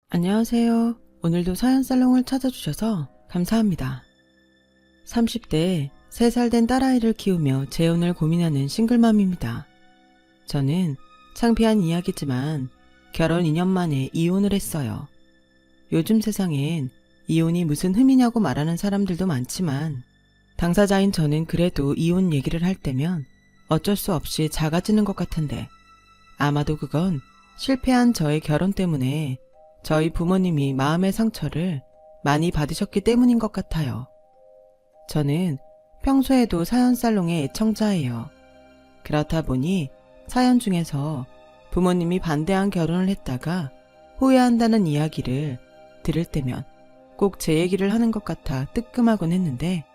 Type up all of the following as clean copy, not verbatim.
안녕하세요. 오늘도 사연살롱을 찾아주셔서 감사합니다. 30대에 3살 된 딸아이를 키우며 재혼을 고민하는 싱글맘입니다. 저는 창피한 이야기지만 결혼 2년 만에 이혼을 했어요. 요즘 세상엔 이혼이 무슨 흠이냐고 말하는 사람들도 많지만 당사자인 저는 그래도 이혼 얘기를 할 때면 어쩔 수 없이 작아지는 것 같은데 아마도 그건 실패한 저의 결혼 때문에 저희 부모님이 마음의 상처를 많이 받으셨기 때문인 것 같아요. 저는 평소에도 사연살롱의 애청자예요. 그렇다 보니 사연 중에서 부모님이 반대한 결혼을 했다가 후회한다는 이야기를 들을 때면 꼭 제 얘기를 하는 것 같아 뜨끔하곤 했는데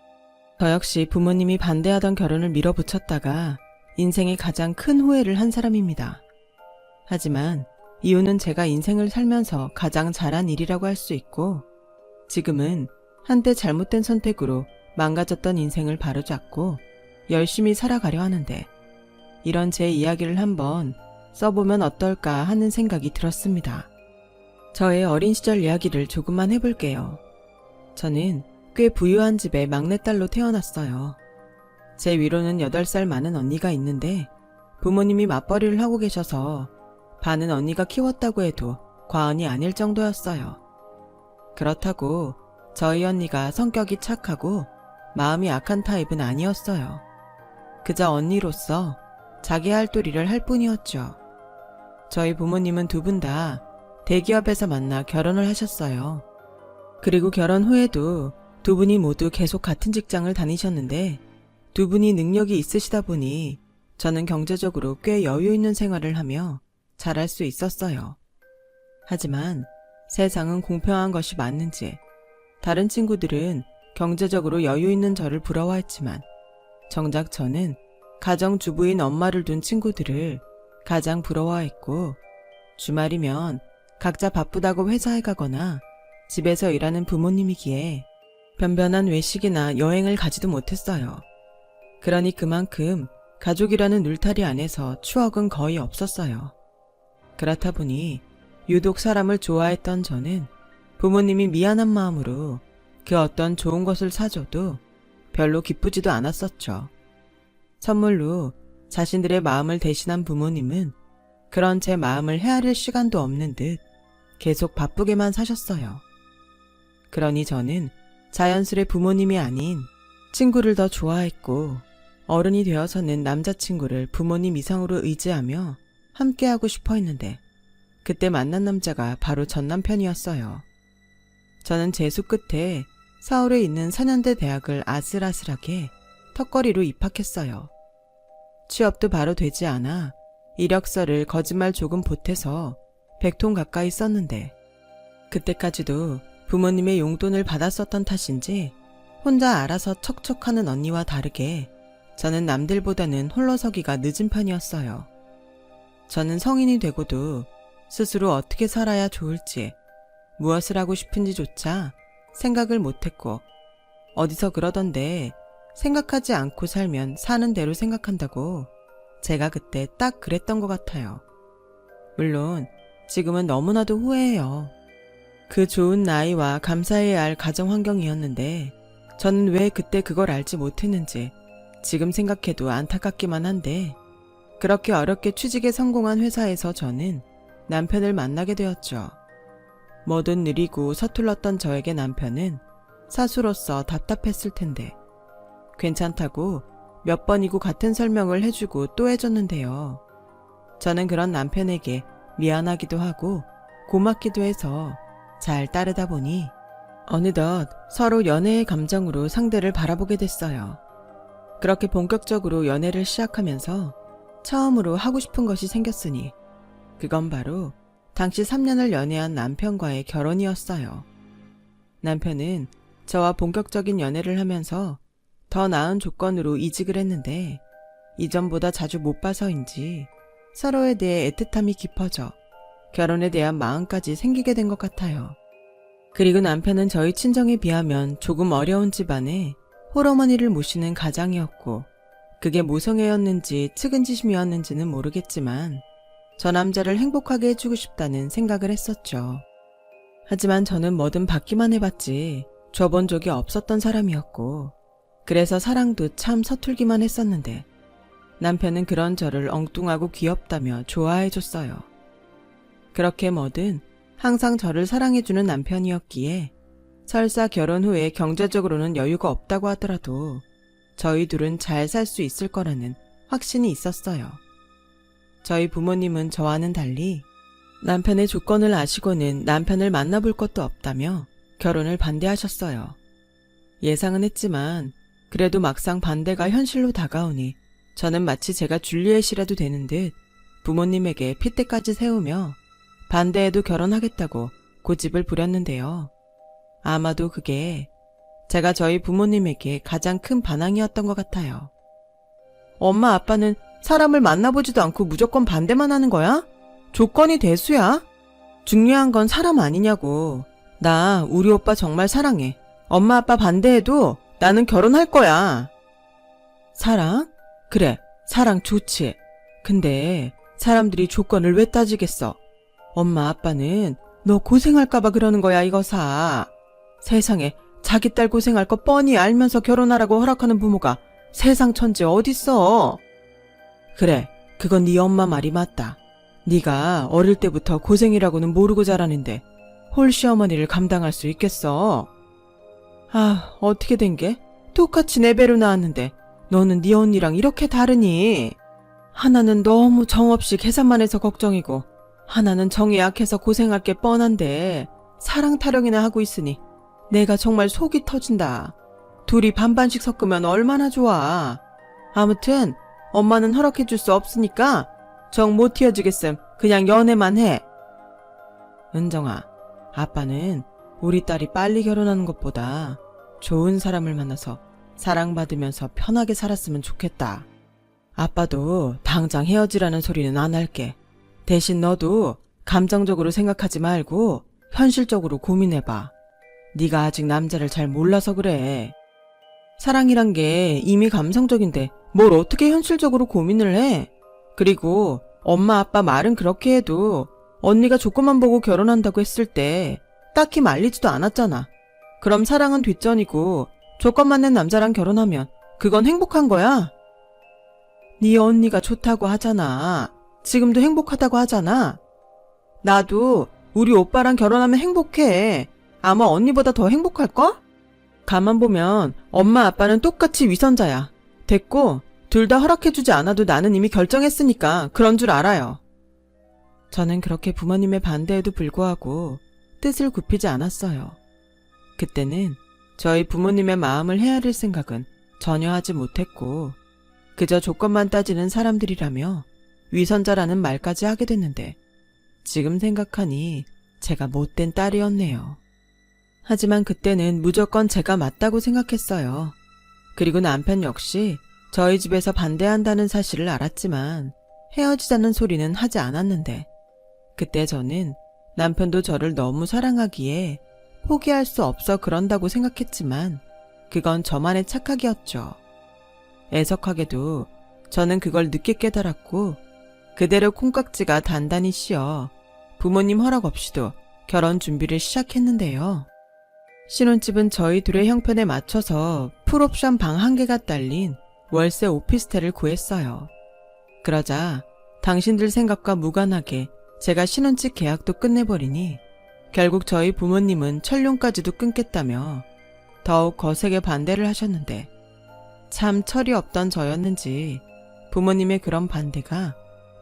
저 역시 부모님이 반대하던 결혼을 밀어붙였다가 인생의 가장 큰 후회를 한 사람입니다. 하지만 이유는 제가 인생을 살면서 가장 잘한 일이라고 할 수 있고 지금은 한때 잘못된 선택으로 망가졌던 인생을 바로잡고 열심히 살아가려 하는데 이런 제 이야기를 한번 써보면 어떨까 하는 생각이 들었습니다. 저의 어린 시절 이야기를 조금만 해볼게요. 저는 꽤 부유한 집의 막내딸로 태어났어요. 제 위로는 8살 많은 언니가 있는데 부모님이 맞벌이를 하고 계셔서 반은 언니가 키웠다고 해도 과언이 아닐 정도였어요. 그렇다고 저희 언니가 성격이 착하고 마음이 악한 타입은 아니었어요. 그저 언니로서 자기 할 도리를 할 뿐이었죠. 저희 부모님은 두 분 다 대기업에서 만나 결혼을 하셨어요. 그리고 결혼 후에도 두 분이 모두 계속 같은 직장을 다니셨는데 두 분이 능력이 있으시다 보니 저는 경제적으로 꽤 여유 있는 생활을 하며 잘할 수 있었어요. 하지만 세상은 공평한 것이 맞는지 다른 친구들은 경제적으로 여유 있는 저를 부러워했지만 정작 저는 가정주부인 엄마를 둔 친구들을 가장 부러워했고 주말이면 각자 바쁘다고 회사에 가거나 집에서 일하는 부모님이기에 변변한 외식이나 여행을 가지도 못했어요. 그러니 그만큼 가족이라는 울타리 안에서 추억은 거의 없었어요. 그렇다 보니 유독 사람을 좋아했던 저는 부모님이 미안한 마음으로 그 어떤 좋은 것을 사줘도 별로 기쁘지도 않았었죠. 선물로 자신들의 마음을 대신한 부모님은 그런 제 마음을 헤아릴 시간도 없는 듯 계속 바쁘게만 사셨어요. 그러니 저는 자연스레 부모님이 아닌 친구를 더 좋아했고 어른이 되어서는 남자친구를 부모님 이상으로 의지하며 함께하고 싶어 했는데 그때 만난 남자가 바로 전 남편이었어요. 저는 재수 끝에 서울에 있는 4년대 대학을 아슬아슬하게 턱걸이로 입학했어요. 취업도 바로 되지 않아 이력서를 거짓말 조금 보태서 100통 가까이 썼는데 그때까지도 부모님의 용돈을 받았었던 탓인지 혼자 알아서 척척하는 언니와 다르게 저는 남들보다는 홀로서기가 늦은 편이었어요. 저는 성인이 되고도 스스로 어떻게 살아야 좋을지, 무엇을 하고 싶은지조차 생각을 못했고 어디서 그러던데 생각하지 않고 살면 사는 대로 생각한다고 제가 그때 딱 그랬던 것 같아요. 물론 지금은 너무나도 후회해요. 그 좋은 나이와 감사해야 할 가정 환경이었는데 저는 왜 그때 그걸 알지 못했는지 지금 생각해도 안타깝기만 한데 그렇게 어렵게 취직에 성공한 회사에서 저는 남편을 만나게 되었죠. 뭐든 느리고 서툴렀던 저에게 남편은 사수로서 답답했을 텐데 괜찮다고 몇 번이고 같은 설명을 해주고 또 해줬는데요. 저는 그런 남편에게 미안하기도 하고 고맙기도 해서 잘 따르다 보니 어느덧 서로 연애의 감정으로 상대를 바라보게 됐어요. 그렇게 본격적으로 연애를 시작하면서 처음으로 하고 싶은 것이 생겼으니 그건 바로 당시 3년을 연애한 남편과의 결혼이었어요. 남편은 저와 본격적인 연애를 하면서 더 나은 조건으로 이직을 했는데 이전보다 자주 못 봐서인지 서로에 대해 애틋함이 깊어져 결혼에 대한 마음까지 생기게 된 것 같아요. 그리고 남편은 저희 친정에 비하면 조금 어려운 집안에 홀어머니를 모시는 가장이었고 그게 모성애였는지 측은지심이었는지는 모르겠지만 저 남자를 행복하게 해주고 싶다는 생각을 했었죠. 하지만 저는 뭐든 받기만 해봤지 줘본 적이 없었던 사람이었고, 그래서 사랑도 참 서툴기만 했었는데 남편은 그런 저를 엉뚱하고 귀엽다며 좋아해줬어요. 그렇게 뭐든 항상 저를 사랑해주는 남편이었기에 설사 결혼 후에 경제적으로는 여유가 없다고 하더라도 저희 둘은 잘 살 수 있을 거라는 확신이 있었어요. 저희 부모님은 저와는 달리 남편의 조건을 아시고는 남편을 만나볼 것도 없다며 결혼을 반대하셨어요. 예상은 했지만 그래도 막상 반대가 현실로 다가오니 저는 마치 제가 줄리엣이라도 되는 듯 부모님에게 핏대까지 세우며 반대해도 결혼하겠다고 고집을 부렸는데요. 아마도 그게 제가 저희 부모님에게 가장 큰 반항이었던 것 같아요. 엄마 아빠는 사람을 만나보지도 않고 무조건 반대만 하는 거야? 조건이 대수야? 중요한 건 사람 아니냐고. 나 우리 오빠 정말 사랑해. 엄마 아빠 반대해도 나는 결혼할 거야. 사랑? 그래, 사랑 좋지. 근데 사람들이 조건을 왜 따지겠어? 엄마 아빠는 너 고생할까봐 그러는 거야, 이거사. 세상에 자기 딸 고생할 거 뻔히 알면서 결혼하라고 허락하는 부모가 세상 천지 어딨어. 그래, 그건 네 엄마 말이 맞다. 네가 어릴 때부터 고생이라고는 모르고 자라는데 홀시어머니를 감당할 수 있겠어? 아, 어떻게 된 게? 똑같이 내 배로 나왔는데 너는 네 언니랑 이렇게 다르니? 하나는 너무 정없이 계산만 해서 걱정이고 하나는 정이 약해서 고생할 게 뻔한데 사랑 타령이나 하고 있으니 내가 정말 속이 터진다. 둘이 반반씩 섞으면 얼마나 좋아. 아무튼 엄마는 허락해줄 수 없으니까 정 못 튀어주겠음 그냥 연애만 해. 은정아, 아빠는 우리 딸이 빨리 결혼하는 것보다 좋은 사람을 만나서 사랑받으면서 편하게 살았으면 좋겠다. 아빠도 당장 헤어지라는 소리는 안 할게. 대신 너도 감정적으로 생각하지 말고 현실적으로 고민해봐. 네가 아직 남자를 잘 몰라서 그래. 사랑이란 게 이미 감성적인데 뭘 어떻게 현실적으로 고민을 해? 그리고 엄마 아빠 말은 그렇게 해도 언니가 조건만 보고 결혼한다고 했을 때 딱히 말리지도 않았잖아. 그럼 사랑은 뒷전이고 조건 맞는 남자랑 결혼하면 그건 행복한 거야? 네 언니가 좋다고 하잖아. 지금도 행복하다고 하잖아. 나도 우리 오빠랑 결혼하면 행복해. 아마 언니보다 더 행복할걸? 가만 보면 엄마 아빠는 똑같이 위선자야. 됐고 둘 다 허락해주지 않아도 나는 이미 결정했으니까 그런 줄 알아요. 저는 그렇게 부모님의 반대에도 불구하고 뜻을 굽히지 않았어요. 그때는 저희 부모님의 마음을 헤아릴 생각은 전혀 하지 못했고 그저 조건만 따지는 사람들이라며 위선자라는 말까지 하게 됐는데 지금 생각하니 제가 못된 딸이었네요. 하지만 그때는 무조건 제가 맞다고 생각했어요. 그리고 남편 역시 저희 집에서 반대한다는 사실을 알았지만 헤어지자는 소리는 하지 않았는데 그때 저는 남편도 저를 너무 사랑하기에 포기할 수 없어 그런다고 생각했지만 그건 저만의 착각이었죠. 애석하게도 저는 그걸 늦게 깨달았고 그대로 콩깍지가 단단히 씌어 부모님 허락 없이도 결혼 준비를 시작했는데요. 신혼집은 저희 둘의 형편에 맞춰서 풀옵션 방 1개가 딸린 월세 오피스텔을 구했어요. 그러자 당신들 생각과 무관하게 제가 신혼집 계약도 끝내버리니 결국 저희 부모님은 천룡까지도 끊겠다며 더욱 거세게 반대를 하셨는데 참 철이 없던 저였는지 부모님의 그런 반대가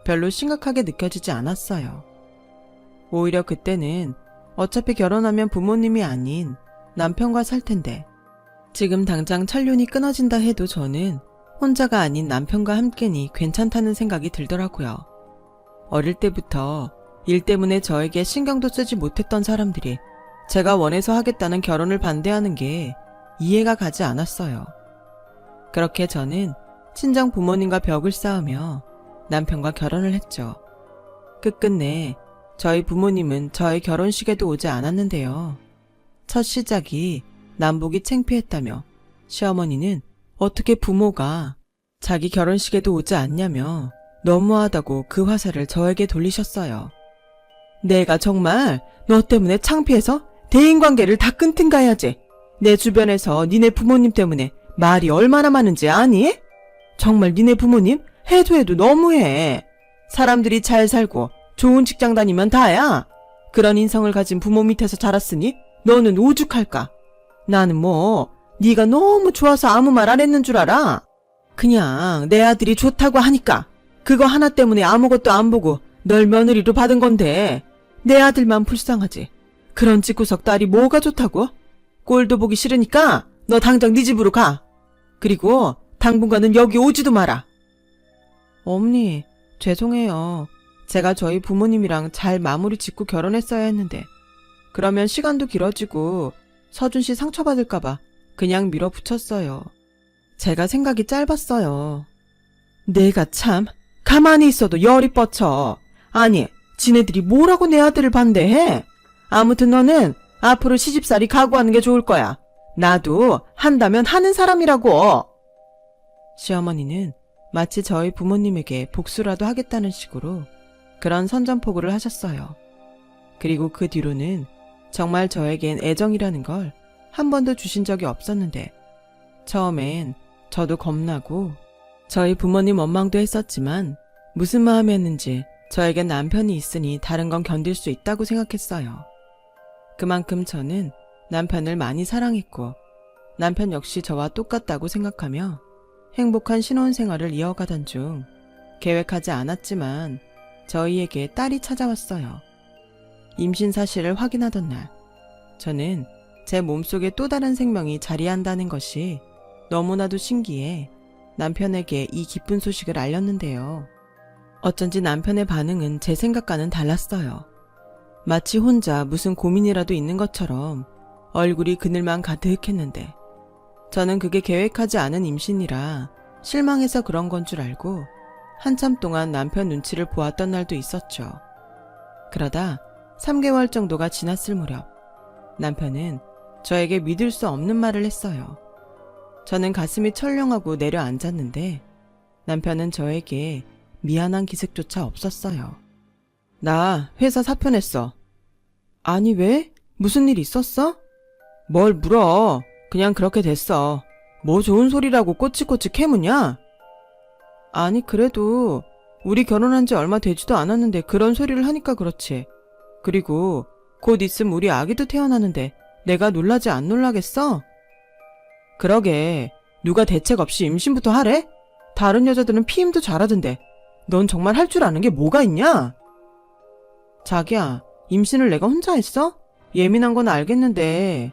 별로 심각하게 느껴지지 않았어요. 오히려 그때는 어차피 결혼하면 부모님이 아닌 남편과 살 텐데 지금 당장 천륜이 끊어진다 해도 저는 혼자가 아닌 남편과 함께니 괜찮다는 생각이 들더라고요. 어릴 때부터 일 때문에 저에게 신경도 쓰지 못했던 사람들이 제가 원해서 하겠다는 결혼을 반대하는 게 이해가 가지 않았어요. 그렇게 저는 친정 부모님과 벽을 쌓으며 남편과 결혼을 했죠. 끝끝내 저희 부모님은 저의 결혼식에도 오지 않았는데요. 첫 시작이 남복이 창피했다며 시어머니는 어떻게 부모가 자기 결혼식에도 오지 않냐며 너무하다고 그 화살을 저에게 돌리셨어요. 내가 정말 너 때문에 창피해서 대인관계를 다 끊든가 해야지. 내 주변에서 니네 부모님 때문에 말이 얼마나 많은지 아니? 정말 니네 부모님 해도 해도 너무해. 사람들이 잘 살고 좋은 직장 다니면 다야. 그런 인성을 가진 부모 밑에서 자랐으니 너는 오죽할까? 나는 뭐 네가 너무 좋아서 아무 말 안 했는 줄 알아? 그냥 내 아들이 좋다고 하니까 그거 하나 때문에 아무것도 안 보고 널 며느리로 받은 건데 내 아들만 불쌍하지. 그런 집구석 딸이 뭐가 좋다고? 꼴도 보기 싫으니까 너 당장 네 집으로 가. 그리고 당분간은 여기 오지도 마라. 어머니, 죄송해요. 제가 저희 부모님이랑 잘 마무리 짓고 결혼했어야 했는데 그러면 시간도 길어지고 서준 씨 상처받을까봐 그냥 밀어붙였어요. 제가 생각이 짧았어요. 내가 참 가만히 있어도 열이 뻗쳐. 아니, 지네들이 뭐라고 내 아들을 반대해? 아무튼 너는 앞으로 시집살이 각오하는 게 좋을 거야. 나도 한다면 하는 사람이라고. 시어머니는 마치 저희 부모님에게 복수라도 하겠다는 식으로 그런 선전포고를 하셨어요. 그리고 그 뒤로는 정말 저에겐 애정이라는 걸 한 번도 주신 적이 없었는데 처음엔 저도 겁나고 저희 부모님 원망도 했었지만 무슨 마음이었는지 저에겐 남편이 있으니 다른 건 견딜 수 있다고 생각했어요. 그만큼 저는 남편을 많이 사랑했고 남편 역시 저와 똑같다고 생각하며 행복한 신혼생활을 이어가던 중 계획하지 않았지만 저희에게 딸이 찾아왔어요. 임신 사실을 확인하던 날, 저는 제 몸속에 또 다른 생명이 자리한다는 것이 너무나도 신기해 남편에게 이 기쁜 소식을 알렸는데요. 어쩐지 남편의 반응은 제 생각과는 달랐어요. 마치 혼자 무슨 고민이라도 있는 것처럼 얼굴이 그늘만 가득했는데 저는 그게 계획하지 않은 임신이라 실망해서 그런 건 줄 알고 한참 동안 남편 눈치를 보았던 날도 있었죠. 그러다 3개월 정도가 지났을 무렵 남편은 저에게 믿을 수 없는 말을 했어요. 저는 가슴이 철렁하고 내려앉았는데 남편은 저에게 미안한 기색조차 없었어요. 나 회사 사표 냈어. 아니 왜? 무슨 일 있었어? 뭘 물어. 그냥 그렇게 됐어. 뭐 좋은 소리라고 꼬치꼬치 캐무냐? 아니 그래도 우리 결혼한 지 얼마 되지도 않았는데 그런 소리를 하니까 그렇지. 그리고 곧 있으면 우리 아기도 태어나는데 내가 놀라지 안 놀라겠어? 그러게 누가 대책 없이 임신부터 하래? 다른 여자들은 피임도 잘하던데 넌 정말 할 줄 아는 게 뭐가 있냐? 자기야, 임신을 내가 혼자 했어? 예민한 건 알겠는데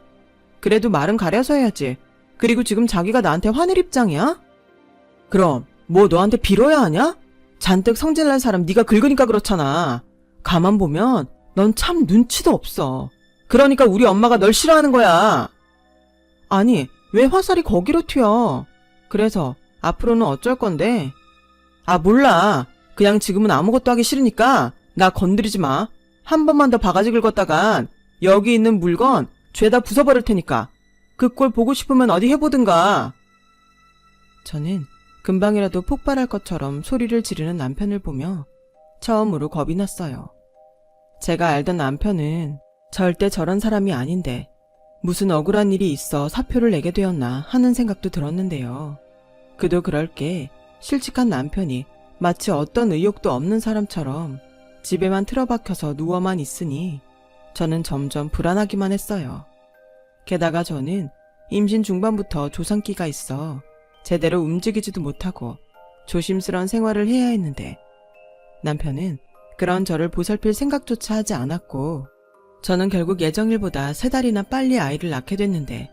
그래도 말은 가려서 해야지. 그리고 지금 자기가 나한테 화낼 입장이야? 그럼 뭐 너한테 빌어야 하냐? 잔뜩 성질난 사람 네가 긁으니까 그렇잖아. 가만 보면 넌 참 눈치도 없어. 그러니까 우리 엄마가 널 싫어하는 거야. 아니 왜 화살이 거기로 튀어? 그래서 앞으로는 어쩔 건데? 아 몰라. 그냥 지금은 아무것도 하기 싫으니까 나 건드리지 마. 한 번만 더 바가지 긁었다간 여기 있는 물건 죄다 부숴버릴 테니까 그 꼴 보고 싶으면 어디 해보든가. 저는 금방이라도 폭발할 것처럼 소리를 지르는 남편을 보며 처음으로 겁이 났어요. 제가 알던 남편은 절대 저런 사람이 아닌데 무슨 억울한 일이 있어 사표를 내게 되었나 하는 생각도 들었는데요. 그도 그럴 게 실직한 남편이 마치 어떤 의욕도 없는 사람처럼 집에만 틀어박혀서 누워만 있으니 저는 점점 불안하기만 했어요. 게다가 저는 임신 중반부터 조상기가 있어 제대로 움직이지도 못하고 조심스러운 생활을 해야 했는데 남편은 그런 저를 보살필 생각조차 하지 않았고 저는 결국 예정일보다 3달이나 빨리 아이를 낳게 됐는데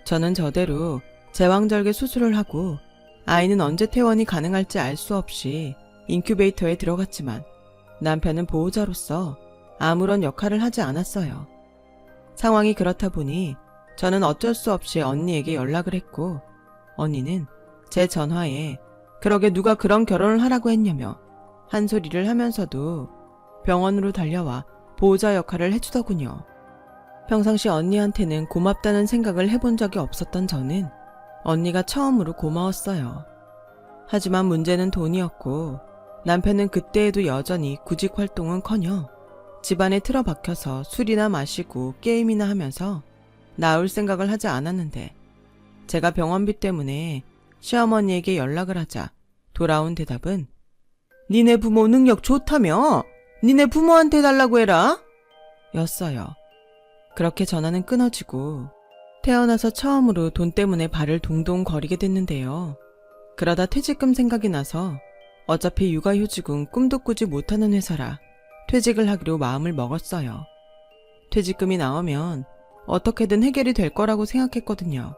저는 저대로 제왕절개 수술을 하고 아이는 언제 퇴원이 가능할지 알 수 없이 인큐베이터에 들어갔지만 남편은 보호자로서 아무런 역할을 하지 않았어요. 상황이 그렇다 보니 저는 어쩔 수 없이 언니에게 연락을 했고 언니는 제 전화에 그러게 누가 그런 결혼을 하라고 했냐며 한 소리를 하면서도 병원으로 달려와 보호자 역할을 해주더군요. 평상시 언니한테는 고맙다는 생각을 해본 적이 없었던 저는 언니가 처음으로 고마웠어요. 하지만 문제는 돈이었고 남편은 그때에도 여전히 구직 활동은커녕 집안에 틀어박혀서 술이나 마시고 게임이나 하면서 나올 생각을 하지 않았는데 제가 병원비 때문에 시어머니에게 연락을 하자 돌아온 대답은 니네 부모 능력 좋다며? 니네 부모한테 달라고 해라? 였어요. 그렇게 전화는 끊어지고 태어나서 처음으로 돈 때문에 발을 동동 거리게 됐는데요. 그러다 퇴직금 생각이 나서 어차피 육아휴직은 꿈도 꾸지 못하는 회사라 퇴직을 하기로 마음을 먹었어요. 퇴직금이 나오면 어떻게든 해결이 될 거라고 생각했거든요.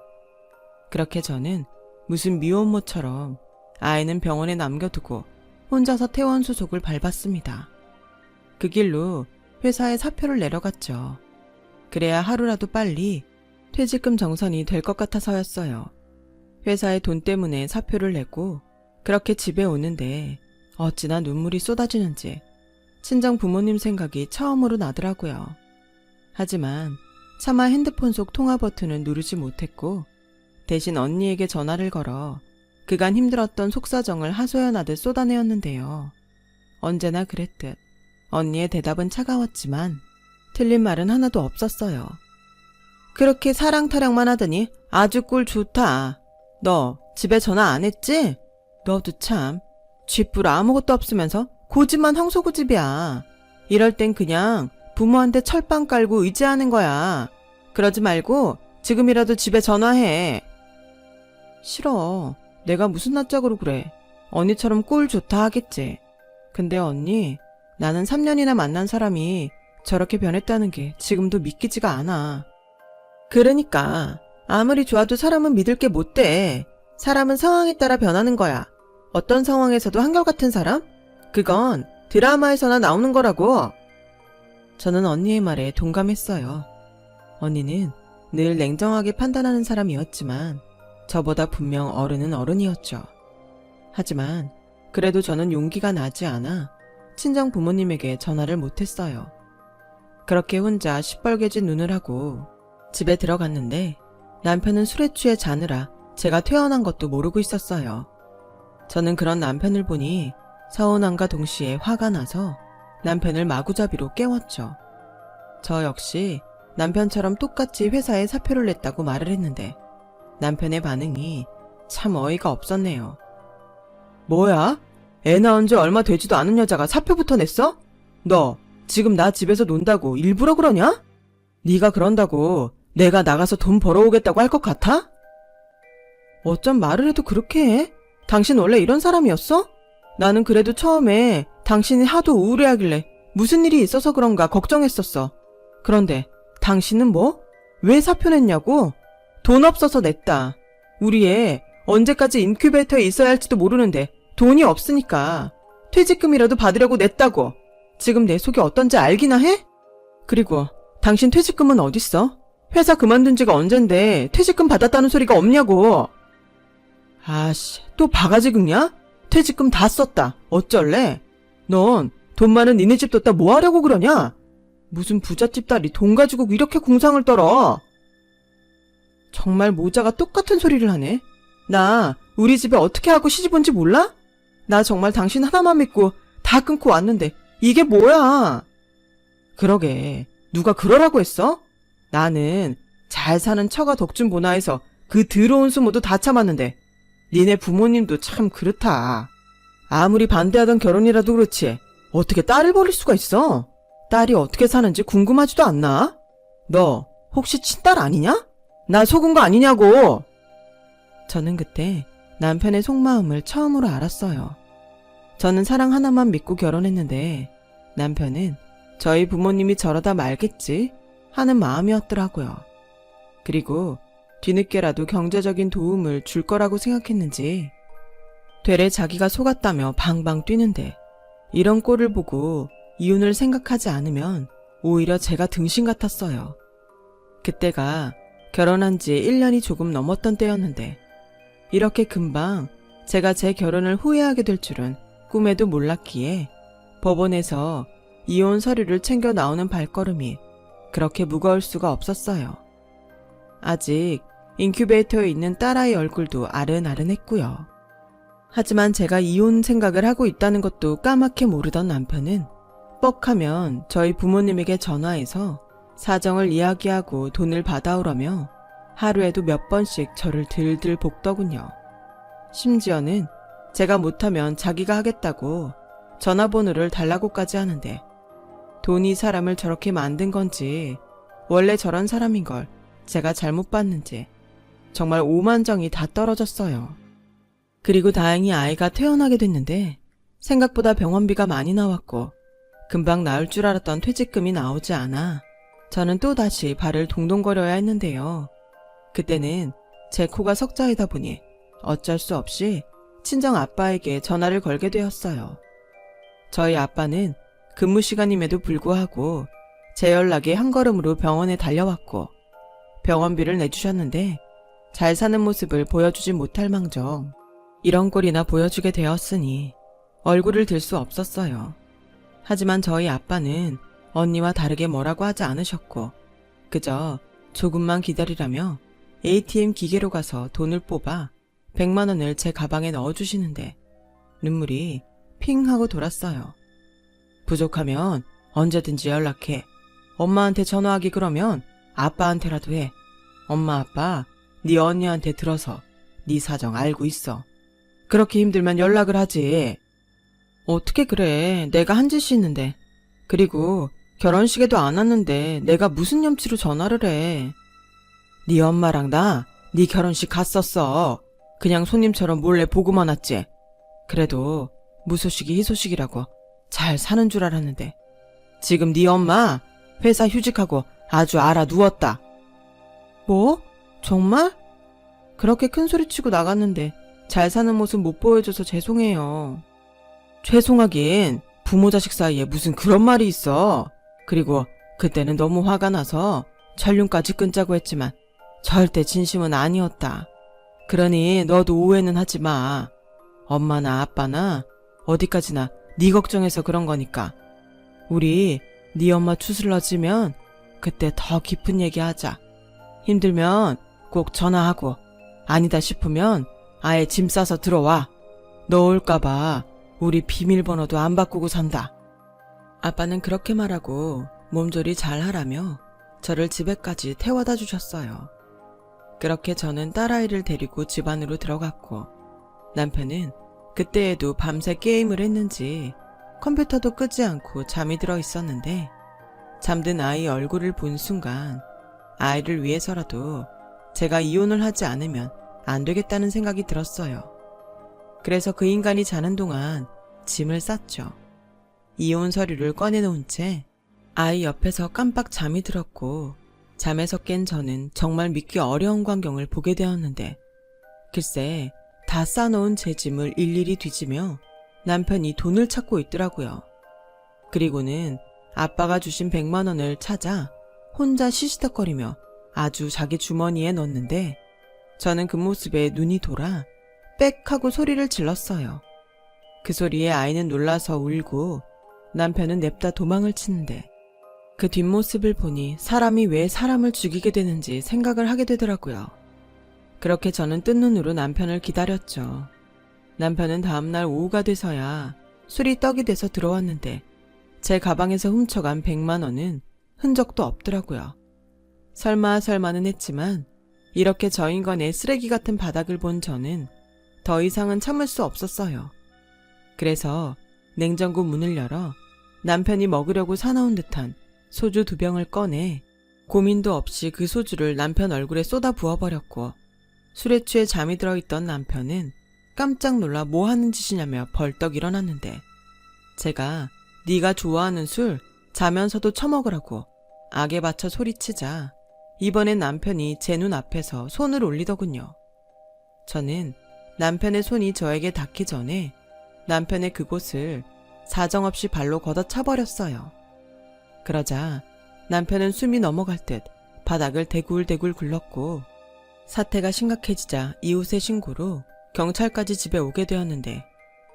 그렇게 저는 무슨 미혼모처럼 아이는 병원에 남겨두고 혼자서 퇴원 수속을 밟았습니다. 그 길로 회사에 사표를 내려갔죠. 그래야 하루라도 빨리 퇴직금 정산이 될 것 같아서였어요. 회사의 돈 때문에 사표를 내고 그렇게 집에 오는데 어찌나 눈물이 쏟아지는지 친정 부모님 생각이 처음으로 나더라고요. 하지만 차마 핸드폰 속 통화 버튼은 누르지 못했고 대신 언니에게 전화를 걸어 그간 힘들었던 속사정을 하소연하듯 쏟아내었는데요. 언제나 그랬듯 언니의 대답은 차가웠지만 틀린 말은 하나도 없었어요. 그렇게 사랑 타령만 하더니 아주 꿀 좋다. 너 집에 전화 안 했지? 너도 참 쥐뿔 아무것도 없으면서 고집만 황소고집이야. 이럴 땐 그냥 부모한테 철판 깔고 의지하는 거야. 그러지 말고 지금이라도 집에 전화해. 싫어. 내가 무슨 낯짝으로 그래. 언니처럼 꿀 좋다 하겠지. 근데 언니, 나는 3년이나 만난 사람이 저렇게 변했다는 게 지금도 믿기지가 않아. 그러니까 아무리 좋아도 사람은 믿을 게 못 돼. 사람은 상황에 따라 변하는 거야. 어떤 상황에서도 한결같은 사람? 그건 드라마에서나 나오는 거라고. 저는 언니의 말에 동감했어요. 언니는 늘 냉정하게 판단하는 사람이었지만 저보다 분명 어른은 어른이었죠. 하지만 그래도 저는 용기가 나지 않아 친정 부모님에게 전화를 못했어요. 그렇게 혼자 시뻘개진 눈을 하고 집에 들어갔는데 남편은 술에 취해 자느라 제가 퇴원한 것도 모르고 있었어요. 저는 그런 남편을 보니 서운함과 동시에 화가 나서 남편을 마구잡이로 깨웠죠. 저 역시 남편처럼 똑같이 회사에 사표를 냈다고 말을 했는데 남편의 반응이 참 어이가 없었네요. 뭐야? 애 낳은 지 얼마 되지도 않은 여자가 사표부터 냈어? 너 지금 나 집에서 논다고 일부러 그러냐? 네가 그런다고 내가 나가서 돈 벌어오겠다고 할 것 같아? 어쩜 말을 해도 그렇게 해? 당신 원래 이런 사람이었어? 나는 그래도 처음에 당신이 하도 우울해하길래 무슨 일이 있어서 그런가 걱정했었어. 그런데 당신은 뭐? 왜 사표 냈냐고? 돈 없어서 냈다. 우리 애 언제까지 인큐베이터에 있어야 할지도 모르는데 돈이 없으니까 퇴직금이라도 받으려고 냈다고. 지금 내 속이 어떤지 알기나 해? 그리고 당신 퇴직금은 어딨어? 회사 그만둔 지가 언젠데 퇴직금 받았다는 소리가 없냐고. 아씨, 또 바가지 긁냐? 퇴직금 다 썼다. 어쩔래? 넌 돈 많은 니네 집 뒀다 뭐 하려고 그러냐? 무슨 부잣집 딸이 돈 가지고 이렇게 궁상을 떨어. 정말 모자가 똑같은 소리를 하네. 나 우리 집에 어떻게 하고 시집 온지 몰라? 나 정말 당신 하나만 믿고 다 끊고 왔는데 이게 뭐야? 그러게, 누가 그러라고 했어? 나는 잘 사는 처가 덕준 보나해서 그 더러운 수모도 다 참았는데 니네 부모님도 참 그렇다. 아무리 반대하던 결혼이라도 그렇지 어떻게 딸을 버릴 수가 있어? 딸이 어떻게 사는지 궁금하지도 않나? 너 혹시 친딸 아니냐? 나 속은 거 아니냐고. 저는 그때 남편의 속마음을 처음으로 알았어요. 저는 사랑 하나만 믿고 결혼했는데 남편은 저희 부모님이 저러다 말겠지 하는 마음이었더라고요. 그리고 뒤늦게라도 경제적인 도움을 줄 거라고 생각했는지 되레 자기가 속았다며 방방 뛰는데 이런 꼴을 보고 이혼을 생각하지 않으면 오히려 제가 등신 같았어요. 그때가 결혼한 지 1년이 조금 넘었던 때였는데 이렇게 금방 제가 제 결혼을 후회하게 될 줄은 꿈에도 몰랐기에 법원에서 이혼 서류를 챙겨 나오는 발걸음이 그렇게 무거울 수가 없었어요. 아직 인큐베이터에 있는 딸아이 얼굴도 아른아른했고요. 하지만 제가 이혼 생각을 하고 있다는 것도 까맣게 모르던 남편은 뻑하면 저희 부모님에게 전화해서 사정을 이야기하고 돈을 받아오라며 하루에도 몇 번씩 저를 들들 볶더군요. 심지어는 제가 못하면 자기가 하겠다고 전화번호를 달라고까지 하는데 돈이 사람을 저렇게 만든 건지 원래 저런 사람인 걸 제가 잘못 봤는지 정말 오만정이 다 떨어졌어요. 그리고 다행히 아이가 퇴원하게 됐는데 생각보다 병원비가 많이 나왔고 금방 나을 줄 알았던 퇴직금이 나오지 않아 저는 또다시 발을 동동거려야 했는데요. 그때는 제 코가 석자이다 보니 어쩔 수 없이 친정 아빠에게 전화를 걸게 되었어요. 저희 아빠는 근무 시간임에도 불구하고 제 연락에 한 걸음으로 병원에 달려왔고 병원비를 내주셨는데 잘 사는 모습을 보여주지 못할 망정 이런 꼴이나 보여주게 되었으니 얼굴을 들 수 없었어요. 하지만 저희 아빠는 언니와 다르게 뭐라고 하지 않으셨고 그저 조금만 기다리라며 ATM 기계로 가서 돈을 뽑아 100만 원을 제 가방에 넣어주시는데 눈물이 핑 하고 돌았어요. 부족하면 언제든지 연락해. 엄마한테 전화하기 그러면 아빠한테라도 해. 엄마 아빠 네 언니한테 들어서 네 사정 알고 있어. 그렇게 힘들면 연락을 하지. 어떻게 그래. 내가 한 짓이 있는데. 그리고 결혼식에도 안 왔는데 내가 무슨 염치로 전화를 해. 네 엄마랑 나 네 결혼식 갔었어. 그냥 손님처럼 몰래 보고만 왔지. 그래도 무소식이 희소식이라고 잘 사는 줄 알았는데 지금 네 엄마 회사 휴직하고 아주 알아 누웠다. 뭐? 정말? 그렇게 큰 소리치고 나갔는데 잘 사는 모습 못 보여줘서 죄송해요. 죄송하긴 부모 자식 사이에 무슨 그런 말이 있어. 그리고 그때는 너무 화가 나서 전륜까지 끊자고 했지만 절대 진심은 아니었다. 그러니 너도 오해는 하지 마. 엄마나 아빠나 어디까지나 네 걱정해서 그런 거니까. 우리 네 엄마 추슬러지면 그때 더 깊은 얘기하자. 힘들면 꼭 전화하고 아니다 싶으면 아예 짐 싸서 들어와. 너 올까봐 우리 비밀번호도 안 바꾸고 산다. 아빠는 그렇게 말하고 몸조리 잘 하라며 저를 집에까지 태워다 주셨어요. 그렇게 저는 딸아이를 데리고 집 안으로 들어갔고 남편은 그때에도 밤새 게임을 했는지 컴퓨터도 끄지 않고 잠이 들어 있었는데 잠든 아이 얼굴을 본 순간 아이를 위해서라도 제가 이혼을 하지 않으면 안 되겠다는 생각이 들었어요. 그래서 그 인간이 자는 동안 짐을 쌌죠. 이혼 서류를 꺼내놓은 채 아이 옆에서 깜빡 잠이 들었고 잠에서 깬 저는 정말 믿기 어려운 광경을 보게 되었는데 글쎄 다 싸놓은 제 짐을 일일이 뒤지며 남편이 돈을 찾고 있더라고요. 그리고는 아빠가 주신 100만 원을 찾아 혼자 시시덕거리며 아주 자기 주머니에 넣었는데 저는 그 모습에 눈이 돌아 빽 하고 소리를 질렀어요. 그 소리에 아이는 놀라서 울고 남편은 냅다 도망을 치는데 그 뒷모습을 보니 사람이 왜 사람을 죽이게 되는지 생각을 하게 되더라고요. 그렇게 저는 뜬 눈으로 남편을 기다렸죠. 남편은 다음날 오후가 돼서야 술이 떡이 돼서 들어왔는데 제 가방에서 훔쳐간 100만 원은 흔적도 없더라고요. 설마는 했지만 이렇게 저 인간의 쓰레기 같은 바닥을 본 저는 더 이상은 참을 수 없었어요. 그래서 냉장고 문을 열어 남편이 먹으려고 사놓은 듯한 소주 2병을 꺼내 고민도 없이 그 소주를 남편 얼굴에 쏟아 부어버렸고 술에 취해 잠이 들어있던 남편은 깜짝 놀라 뭐 하는 짓이냐며 벌떡 일어났는데 제가 네가 좋아하는 술 자면서도 처먹으라고 악에 받쳐 소리치자 이번엔 남편이 제 눈 앞에서 손을 올리더군요. 저는 남편의 손이 저에게 닿기 전에 남편의 그곳을 사정없이 발로 걷어차버렸어요. 그러자 남편은 숨이 넘어갈 듯 바닥을 대굴대굴 굴렀고 사태가 심각해지자 이웃의 신고로 경찰까지 집에 오게 되었는데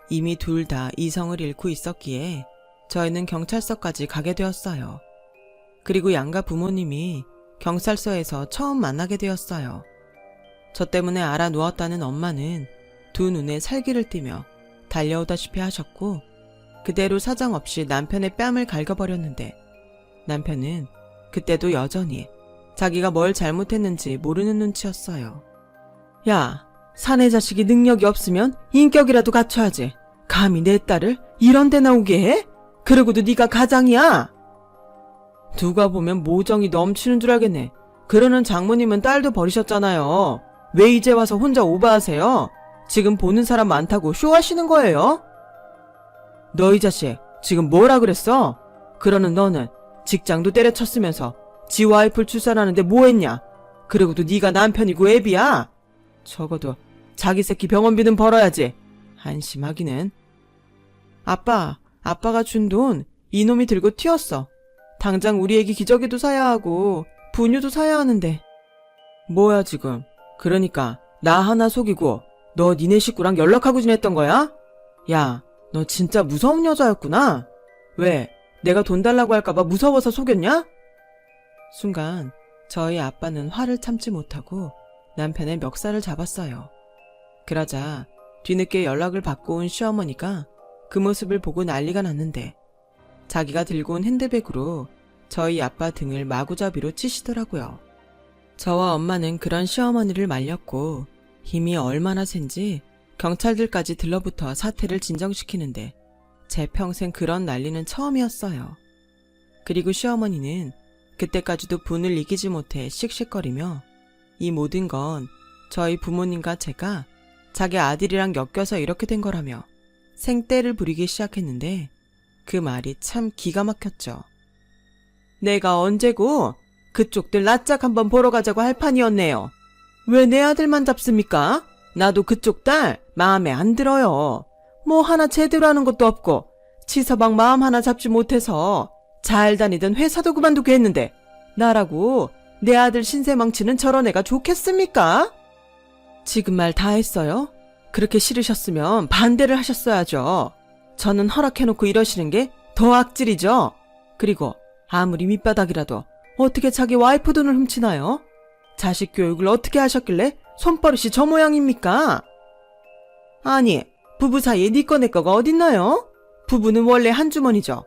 이미 둘 다 이성을 잃고 있었기에 저희는 경찰서까지 가게 되었어요. 그리고 양가 부모님이 경찰서에서 처음 만나게 되었어요. 저 때문에 알아 누웠다는 엄마는 두 눈에 살기를 띠며 달려오다시피 하셨고 그대로 사정없이 남편의 뺨을 갈겨버렸는데 남편은 그때도 여전히 자기가 뭘 잘못했는지 모르는 눈치였어요. 야, 사내 자식이 능력이 없으면 인격이라도 갖춰야지. 감히 내 딸을 이런 데 나오게 해? 그러고도 네가 가장이야? 누가 보면 모정이 넘치는 줄 알겠네. 그러는 장모님은 딸도 버리셨잖아요. 왜 이제 와서 혼자 오버하세요? 지금 보는 사람 많다고 쇼하시는 거예요? 너 이 자식 지금 뭐라 그랬어? 그러는 너는 직장도 때려쳤으면서 지 와이프를 출산하는데 뭐 했냐? 그러고도 네가 남편이고 애비야? 적어도 자기 새끼 병원비는 벌어야지. 한심하기는. 아빠가 준 돈 이놈이 들고 튀었어. 당장 우리 애기 기저귀도 사야 하고 분유도 사야 하는데. 뭐야 지금. 그러니까 나 하나 속이고 너 니네 식구랑 연락하고 지냈던 거야? 야, 너 진짜 무서운 여자였구나. 왜? 내가 돈 달라고 할까봐 무서워서 속였냐? 순간 저희 아빠는 화를 참지 못하고 남편의 멱살을 잡았어요. 그러자 뒤늦게 연락을 받고 온 시어머니가 그 모습을 보고 난리가 났는데 자기가 들고 온 핸드백으로 저희 아빠 등을 마구잡이로 치시더라고요. 저와 엄마는 그런 시어머니를 말렸고 힘이 얼마나 센지 경찰들까지 들러붙어 사태를 진정시키는데 제 평생 그런 난리는 처음이었어요. 그리고 시어머니는 그때까지도 분을 이기지 못해 씩씩거리며 이 모든 건 저희 부모님과 제가 자기 아들이랑 엮여서 이렇게 된 거라며 생떼를 부리기 시작했는데 그 말이 참 기가 막혔죠. 내가 언제고 그쪽들 낯짝 한번 보러 가자고 할 판이었네요. 왜 내 아들만 잡습니까? 나도 그쪽 딸 마음에 안 들어요. 뭐 하나 제대로 하는 것도 없고 치서방 마음 하나 잡지 못해서 잘 다니던 회사도 그만두게 했는데 나라고 내 아들 신세 망치는 저런 애가 좋겠습니까? 지금 말 다 했어요? 그렇게 싫으셨으면 반대를 하셨어야죠. 저는 허락해놓고 이러시는 게 더 악질이죠. 그리고 아무리 밑바닥이라도 어떻게 자기 와이프 돈을 훔치나요? 자식 교육을 어떻게 하셨길래 손버릇이 저 모양입니까? 아니, 부부 사이에 니 거 내 거가 어딨나요? 부부는 원래 한 주머니죠.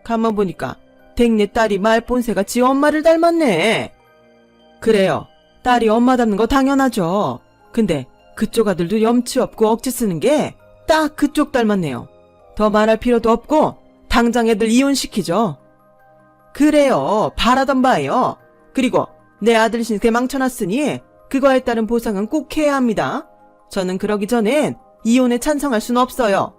가만 보니까 댁내 딸이 말본새가 지 엄마를 닮았네. 그래요. 딸이 엄마 닮는 거 당연하죠. 근데 그쪽 아들도 염치 없고 억지 쓰는 게 딱 그쪽 닮았네요. 더 말할 필요도 없고 당장 애들 이혼시키죠. 그래요. 바라던 바예요. 그리고 내 아들 신세 망쳐놨으니 그거에 따른 보상은 꼭 해야 합니다. 저는 그러기 전엔 이혼에 찬성할 순 없어요.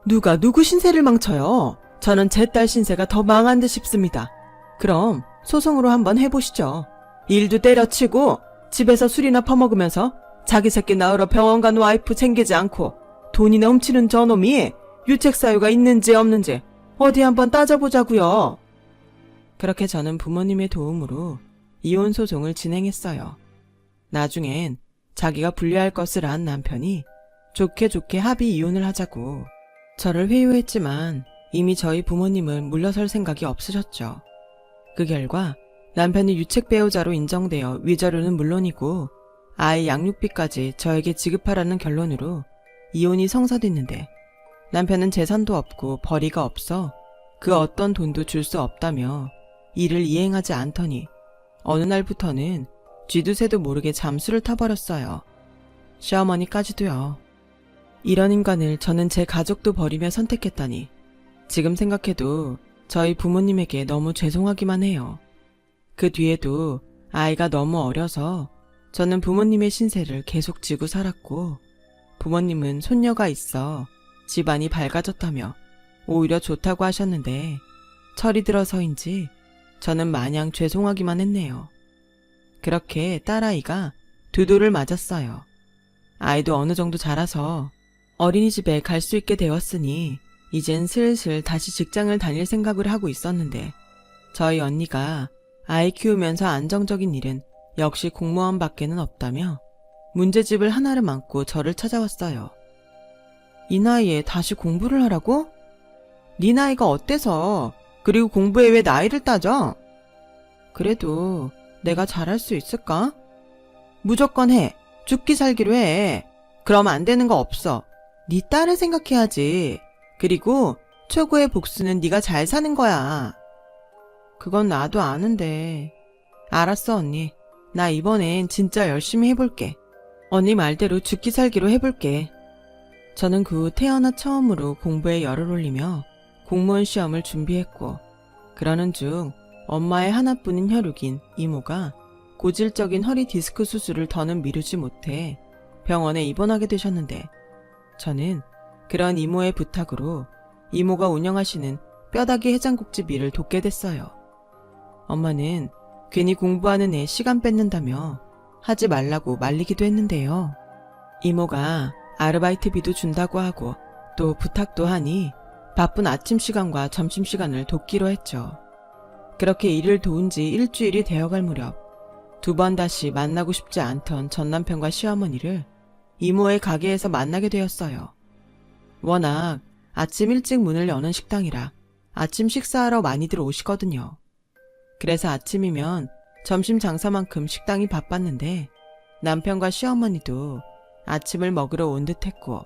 누가 누구 신세를 망쳐요? 저는 제 딸 신세가 더 망한 듯 싶습니다. 그럼 소송으로 한번 해보시죠. 일도 때려치고 집에서 술이나 퍼먹으면서 자기 새끼 낳으러 병원 간 와이프 챙기지 않고 돈이나 훔치는 저놈이 유책 사유가 있는지 없는지 어디 한번 따져보자고요. 그렇게 저는 부모님의 도움으로 이혼 소송을 진행했어요. 나중엔 자기가 불리할 것을 안 남편이 좋게 합의 이혼을 하자고 저를 회유했지만 이미 저희 부모님은 물러설 생각이 없으셨죠. 그 결과 남편이 유책 배우자로 인정되어 위자료는 물론이고 아이 양육비까지 저에게 지급하라는 결론으로 이혼이 성사됐는데 남편은 재산도 없고 벌이가 없어 그 어떤 돈도 줄 수 없다며 이를 이행하지 않더니 어느 날부터는 쥐두새도 모르게 잠수를 타버렸어요. 시어머니까지도요. 이런 인간을 저는 제 가족도 버리며 선택했다니 지금 생각해도 저희 부모님에게 너무 죄송하기만 해요. 그 뒤에도 아이가 너무 어려서 저는 부모님의 신세를 계속 지고 살았고 부모님은 손녀가 있어 집안이 밝아졌다며 오히려 좋다고 하셨는데 철이 들어서인지 저는 마냥 죄송하기만 했네요. 그렇게 딸아이가 2돌을 맞았어요. 아이도 어느 정도 자라서 어린이집에 갈 수 있게 되었으니 이젠 슬슬 다시 직장을 다닐 생각을 하고 있었는데 저희 언니가 아이 키우면서 안정적인 일은 역시 공무원밖에는 없다며 문제집을 하나를 안고 저를 찾아왔어요. 이 나이에 다시 공부를 하라고? 네 나이가 어때서? 그리고 공부에 왜 나이를 따져? 그래도 내가 잘할 수 있을까? 무조건 해. 죽기 살기로 해. 그럼 안 되는 거 없어. 네 딸을 생각해야지. 그리고 최고의 복수는 네가 잘 사는 거야. 그건 나도 아는데. 알았어, 언니. 나 이번엔 진짜 열심히 해볼게. 언니 말대로 죽기 살기로 해볼게. 저는 그 후 태어나 처음으로 공부에 열을 올리며 공무원 시험을 준비했고, 그러는 중 엄마의 하나뿐인 혈육인 이모가 고질적인 허리 디스크 수술을 더는 미루지 못해 병원에 입원하게 되셨는데, 저는 그런 이모의 부탁으로 이모가 운영하시는 뼈다귀 해장국집 일을 돕게 됐어요. 엄마는 괜히 공부하는 애 시간 뺏는다며 하지 말라고 말리기도 했는데요. 이모가 아르바이트비도 준다고 하고 또 부탁도 하니 바쁜 아침 시간과 점심 시간을 돕기로 했죠. 그렇게 일을 도운 지 일주일이 되어갈 무렵 2번 다시 만나고 싶지 않던 전남편과 시어머니를 이모의 가게에서 만나게 되었어요. 워낙 아침 일찍 문을 여는 식당이라 아침 식사하러 많이들 오시거든요. 그래서 아침이면 점심 장사만큼 식당이 바빴는데 남편과 시어머니도 아침을 먹으러 온 듯했고,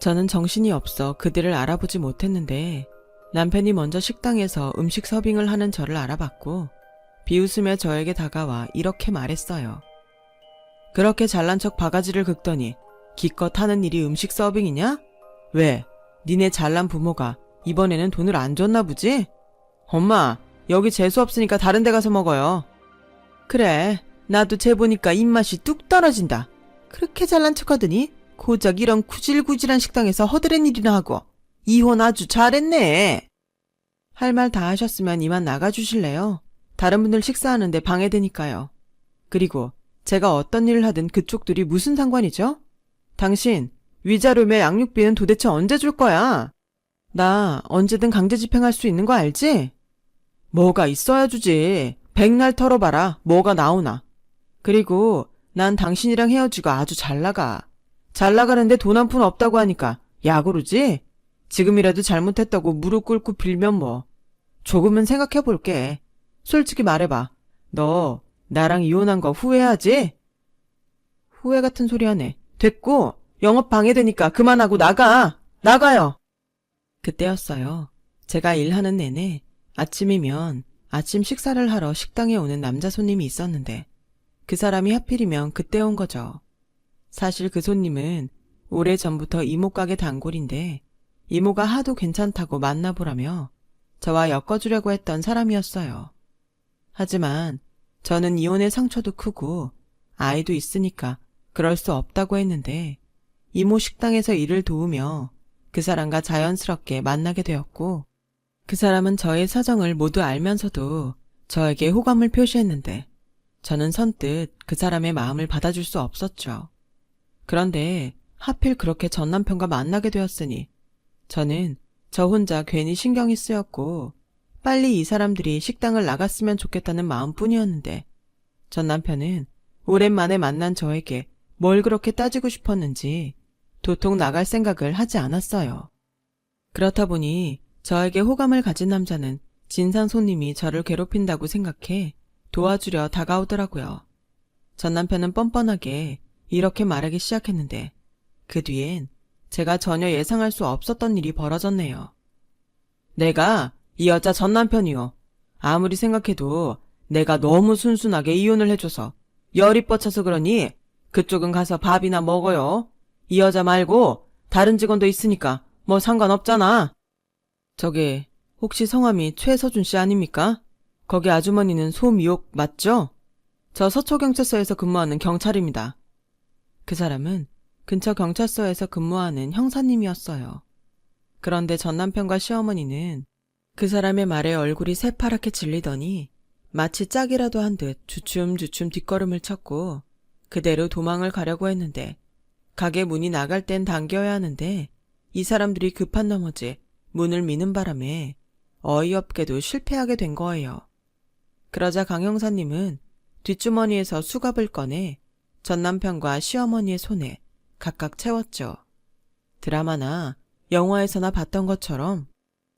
저는 정신이 없어 그들을 알아보지 못했는데 남편이 먼저 식당에서 음식 서빙을 하는 저를 알아봤고 비웃으며 저에게 다가와 이렇게 말했어요. 그렇게 잘난 척 바가지를 긁더니 기껏 하는 일이 음식 서빙이냐? 왜? 니네 잘난 부모가 이번에는 돈을 안 줬나 보지? 엄마, 여기 재수 없으니까 다른 데 가서 먹어요. 그래, 나도 재 보니까 입맛이 뚝 떨어진다. 그렇게 잘난 척하더니 고작 이런 구질구질한 식당에서 허드렛 일이나 하고 이혼 아주 잘했네. 할 말 다 하셨으면 이만 나가주실래요? 다른 분들 식사하는데 방해되니까요. 그리고 제가 어떤 일을 하든 그쪽들이 무슨 상관이죠? 당신 위자료며 양육비는 도대체 언제 줄 거야? 나 언제든 강제 집행할 수 있는 거 알지? 뭐가 있어야 주지. 백날 털어봐라. 뭐가 나오나. 그리고 난 당신이랑 헤어지고 아주 잘 나가. 잘 나가는데 돈 한 푼 없다고 하니까 야구르지? 지금이라도 잘못했다고 무릎 꿇고 빌면 뭐. 조금은 생각해볼게. 솔직히 말해봐. 너 나랑 이혼한 거 후회하지? 후회 같은 소리 하네. 됐고 영업 방해되니까 그만하고 나가. 나가요. 그때였어요. 제가 일하는 내내 아침이면 아침 식사를 하러 식당에 오는 남자 손님이 있었는데 그 사람이 하필이면 그때 온 거죠. 사실 그 손님은 오래전부터 이모 가게 단골인데 이모가 하도 괜찮다고 만나보라며 저와 엮어주려고 했던 사람이었어요. 하지만 저는 이혼의 상처도 크고 아이도 있으니까 그럴 수 없다고 했는데 이모 식당에서 일을 도우며 그 사람과 자연스럽게 만나게 되었고, 그 사람은 저의 사정을 모두 알면서도 저에게 호감을 표시했는데 저는 선뜻 그 사람의 마음을 받아줄 수 없었죠. 그런데 하필 그렇게 전 남편과 만나게 되었으니 저는 저 혼자 괜히 신경이 쓰였고 빨리 이 사람들이 식당을 나갔으면 좋겠다는 마음뿐이었는데 전 남편은 오랜만에 만난 저에게 뭘 그렇게 따지고 싶었는지 도통 나갈 생각을 하지 않았어요. 그렇다 보니 저에게 호감을 가진 남자는 진상 손님이 저를 괴롭힌다고 생각해 도와주려 다가오더라고요. 전 남편은 뻔뻔하게 이렇게 말하기 시작했는데 그 뒤엔 제가 전혀 예상할 수 없었던 일이 벌어졌네요. 내가 이 여자 전 남편이요. 아무리 생각해도 내가 너무 순순하게 이혼을 해줘서 열이 뻗쳐서 그러니 그쪽은 가서 밥이나 먹어요. 이 여자 말고 다른 직원도 있으니까 뭐 상관없잖아. 저기 혹시 성함이 최서준 씨 아닙니까? 거기 아주머니는 소미옥 맞죠? 저 서초경찰서에서 근무하는 경찰입니다. 그 사람은 근처 경찰서에서 근무하는 형사님이었어요. 그런데 전 남편과 시어머니는 그 사람의 말에 얼굴이 새파랗게 질리더니 마치 짝이라도 한 듯 주춤주춤 뒷걸음을 쳤고 그대로 도망을 가려고 했는데 가게 문이 나갈 땐 당겨야 하는데 이 사람들이 급한 나머지 문을 미는 바람에 어이없게도 실패하게 된 거예요. 그러자 강 형사님은 뒷주머니에서 수갑을 꺼내 전 남편과 시어머니의 손에 각각 채웠죠. 드라마나 영화에서나 봤던 것처럼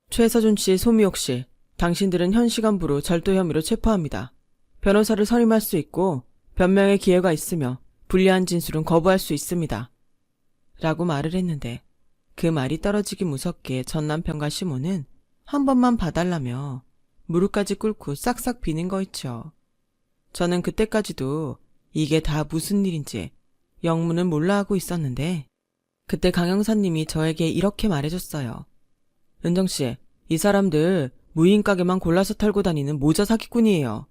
최서준 씨, 소미옥 씨, 당신들은 현 시간부로 절도 혐의로 체포합니다. 변호사를 선임할 수 있고 변명의 기회가 있으며 불리한 진술은 거부할 수 있습니다. 라고 말을 했는데 그 말이 떨어지기 무섭게 전 남편과 시모는 한 번만 봐달라며 무릎까지 꿇고 싹싹 비는 거 있죠. 저는 그때까지도 이게 다 무슨 일인지 영문은 몰라 하고 있었는데 그때 강 형사님이 저에게 이렇게 말해줬어요. 은정씨, 이 사람들 무인 가게만 골라서 털고 다니는 모자 사기꾼이에요.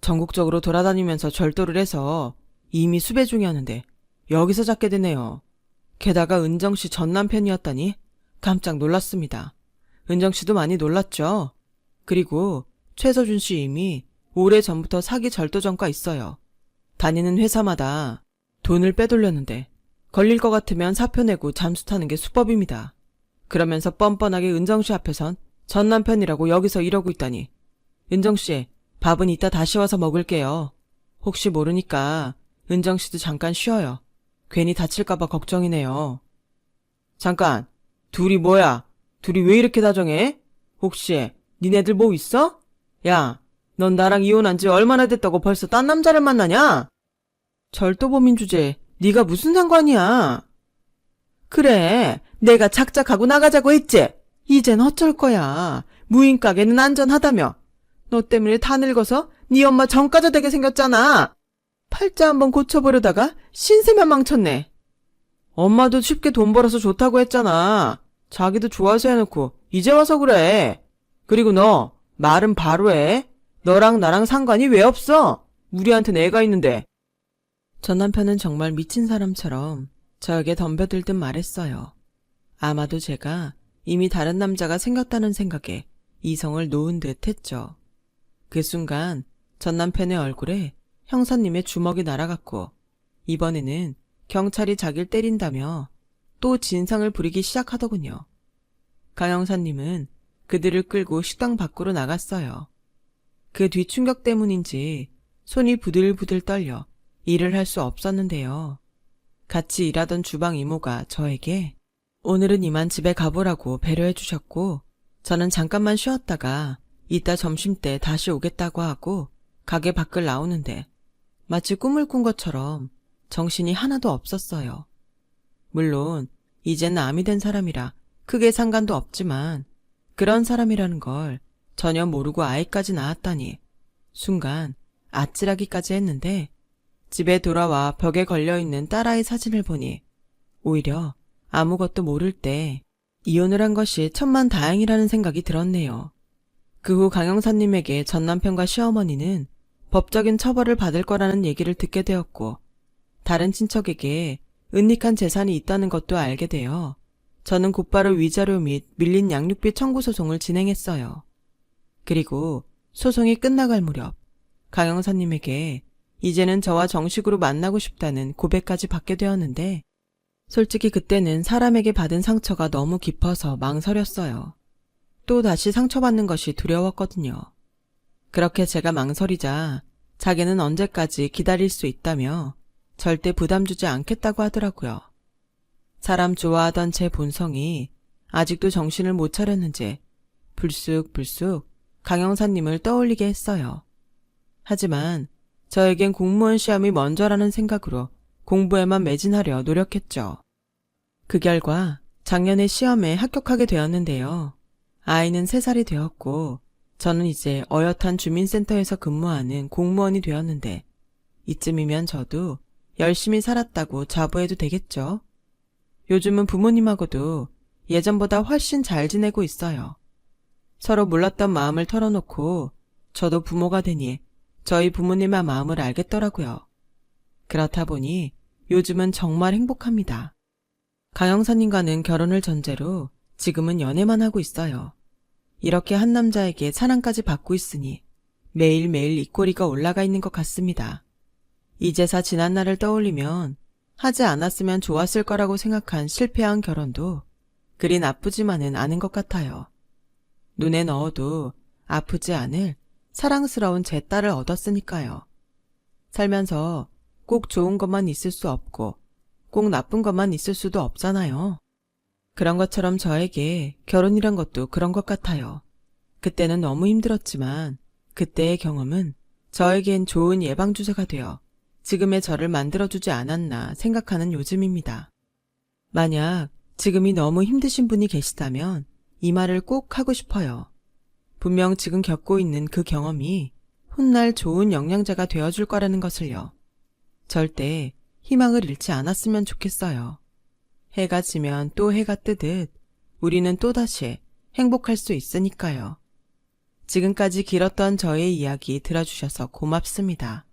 전국적으로 돌아다니면서 절도를 해서 이미 수배 중이었는데 여기서 잡게 되네요. 게다가 은정씨 전 남편이었다니 깜짝 놀랐습니다. 은정씨도 많이 놀랐죠? 그리고 최서준씨 이미 오래전부터 사기 절도 전과 있어요. 다니는 회사마다 돈을 빼돌렸는데 걸릴 것 같으면 사표 내고 잠수 타는 게 수법입니다. 그러면서 뻔뻔하게 은정씨 앞에선 전 남편이라고 여기서 이러고 있다니. 은정씨, 밥은 이따 다시 와서 먹을게요. 혹시 모르니까 은정씨도 잠깐 쉬어요. 괜히 다칠까봐 걱정이네요. 잠깐, 둘이 뭐야? 둘이 왜 이렇게 다정해? 혹시 니네들 뭐 있어? 야, 넌 나랑 이혼한 지 얼마나 됐다고 벌써 딴 남자를 만나냐? 절도범인 주제에 네가 무슨 상관이야? 그래, 내가 작작하고 나가자고 했지? 이젠 어쩔 거야. 무인 가게는 안전하다며. 너 때문에 다 늙어서 네 엄마 전과자 되게 생겼잖아. 팔자 한번 고쳐보려다가 신세면 망쳤네. 엄마도 쉽게 돈 벌어서 좋다고 했잖아. 자기도 좋아서 해놓고 이제 와서 그래. 그리고 너 말은 바로 해. 너랑 나랑 상관이 왜 없어? 우리한텐 애가 있는데. 전 남편은 정말 미친 사람처럼 저에게 덤벼들듯 말했어요. 아마도 제가 이미 다른 남자가 생겼다는 생각에 이성을 놓은 듯 했죠. 그 순간 전 남편의 얼굴에 형사님의 주먹이 날아갔고 이번에는 경찰이 자기를 때린다며 또 진상을 부리기 시작하더군요. 강 형사님은 그들을 끌고 식당 밖으로 나갔어요. 그 뒤 충격 때문인지 손이 부들부들 떨려 일을 할 수 없었는데요. 같이 일하던 주방 이모가 저에게 오늘은 이만 집에 가보라고 배려해 주셨고 저는 잠깐만 쉬었다가 이따 점심때 다시 오겠다고 하고 가게 밖을 나오는데 마치 꿈을 꾼 것처럼 정신이 하나도 없었어요. 물론 이젠 남이 된 사람이라 크게 상관도 없지만 그런 사람이라는 걸 전혀 모르고 아이까지 낳았다니 순간 아찔하기까지 했는데 집에 돌아와 벽에 걸려있는 딸아이 사진을 보니 오히려 아무것도 모를 때 이혼을 한 것이 천만다행이라는 생각이 들었네요. 그 후 강 형사님에게 전 남편과 시어머니는 법적인 처벌을 받을 거라는 얘기를 듣게 되었고 다른 친척에게 은닉한 재산이 있다는 것도 알게 되어 저는 곧바로 위자료 및 밀린 양육비 청구 소송을 진행했어요. 그리고 소송이 끝나갈 무렵 강 형사님에게 이제는 저와 정식으로 만나고 싶다는 고백까지 받게 되었는데 솔직히 그때는 사람에게 받은 상처가 너무 깊어서 망설였어요. 또 다시 상처받는 것이 두려웠거든요. 그렇게 제가 망설이자 자기는 언제까지 기다릴 수 있다며 절대 부담 주지 않겠다고 하더라고요. 사람 좋아하던 제 본성이 아직도 정신을 못 차렸는지 불쑥불쑥 강 형사님을 떠올리게 했어요. 하지만 저에겐 공무원 시험이 먼저라는 생각으로 공부에만 매진하려 노력했죠. 그 결과 작년에 시험에 합격하게 되었는데요. 아이는 3살이 되었고 저는 이제 어엿한 주민센터에서 근무하는 공무원이 되었는데 이쯤이면 저도 열심히 살았다고 자부해도 되겠죠. 요즘은 부모님하고도 예전보다 훨씬 잘 지내고 있어요. 서로 몰랐던 마음을 털어놓고 저도 부모가 되니 저희 부모님의 마음을 알겠더라고요. 그렇다 보니 요즘은 정말 행복합니다. 강 형사님과는 결혼을 전제로 지금은 연애만 하고 있어요. 이렇게 한 남자에게 사랑까지 받고 있으니 매일매일 입꼬리가 올라가 있는 것 같습니다. 이제사 지난 날을 떠올리면 하지 않았으면 좋았을 거라고 생각한 실패한 결혼도 그리 나쁘지만은 않은 것 같아요. 눈에 넣어도 아프지 않을 사랑스러운 제 딸을 얻었으니까요. 살면서 꼭 좋은 것만 있을 수 없고 꼭 나쁜 것만 있을 수도 없잖아요. 그런 것처럼 저에게 결혼이란 것도 그런 것 같아요. 그때는 너무 힘들었지만 그때의 경험은 저에겐 좋은 예방주사가 되어 지금의 저를 만들어주지 않았나 생각하는 요즘입니다. 만약 지금이 너무 힘드신 분이 계시다면 이 말을 꼭 하고 싶어요. 분명 지금 겪고 있는 그 경험이 훗날 좋은 영양제가 되어줄 거라는 것을요. 절대 희망을 잃지 않았으면 좋겠어요. 해가 지면 또 해가 뜨듯 우리는 또다시 행복할 수 있으니까요. 지금까지 길었던 저의 이야기 들어주셔서 고맙습니다.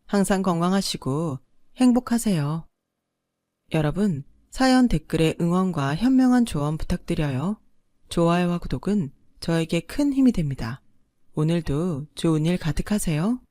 항상 건강하시고 행복하세요. 여러분, 사연 댓글에 응원과 현명한 조언 부탁드려요. 좋아요와 구독은 저에게 큰 힘이 됩니다. 오늘도 좋은 일 가득하세요.